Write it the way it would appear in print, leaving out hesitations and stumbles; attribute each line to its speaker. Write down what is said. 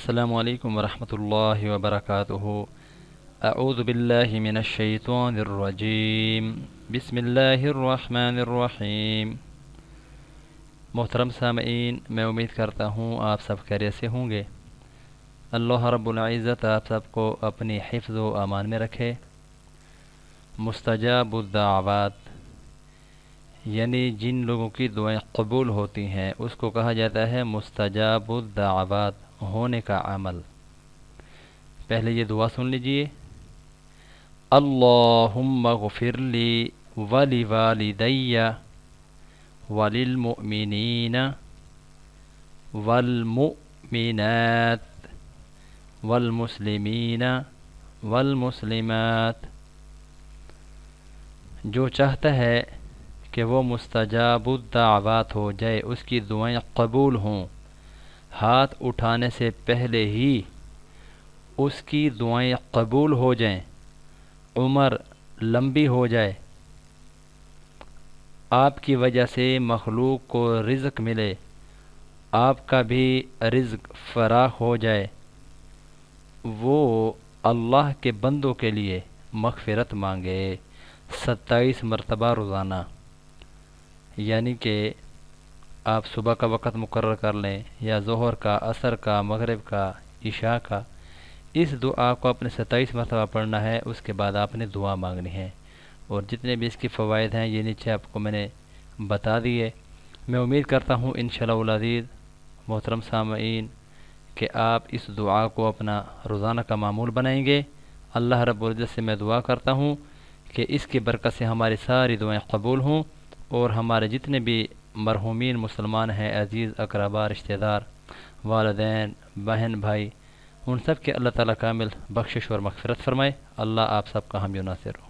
Speaker 1: السلام علیکم ورحمۃ اللہ وبرکاتہ۔ اعوذ باللہ من الشیطان الرجیم، بسم اللہ الرحمن الرحیم۔ محترم سامعین، میں امید کرتا ہوں آپ سب خیریت سے ہوں گے۔ اللہ رب العزت آپ سب کو اپنی حفظ و امان میں رکھے۔ مستجاب الدعوات یعنی جن لوگوں کی دعائیں قبول ہوتی ہیں اس کو کہا جاتا ہے مستجاب الدعوات، ہونے کا عمل۔ پہلے یہ دعا سن لیجئے۔ اللہم اغفر لی ولوالدی وللمؤمنین والمؤمنات والمسلمین والمسلمات۔ جو چاہتا ہے کہ وہ مستجاب الدعوات ہو جائے، اس کی دعائیں قبول ہوں، ہاتھ اٹھانے سے پہلے ہی اس کی دعائیں قبول ہو جائیں، عمر لمبی ہو جائے، آپ کی وجہ سے مخلوق کو رزق ملے، آپ کا بھی رزق فراخ ہو جائے، وہ اللہ کے بندوں کے لیے مغفرت مانگے 27 مرتبہ روزانہ۔ یعنی کہ آپ صبح کا وقت مقرر کر لیں، یا ظہر کا، عصر کا، مغرب کا، عشاء کا، اس دعا کو اپنے 27 مرتبہ پڑھنا ہے۔ اس کے بعد آپ نے دعا مانگنی ہے، اور جتنے بھی اس کی فوائد ہیں یہ نیچے آپ کو میں نے بتا دیے۔ میں امید کرتا ہوں انشاءاللہ العزیز محترم سامعین کہ آپ اس دعا کو اپنا روزانہ کا معمول بنائیں گے۔ اللہ رب العزت سے میں دعا کرتا ہوں کہ اس کی برکت سے ہماری ساری دعائیں قبول ہوں، اور ہمارے جتنے بھی مرحومین مسلمان ہیں، عزیز اقربا، رشتہ دار، والدین، بہن، بھائی، ان سب کے اللہ تعالیٰ کامل بخشش اور مغفرت فرمائے۔ اللہ آپ سب کا حامی و ناصر ہو۔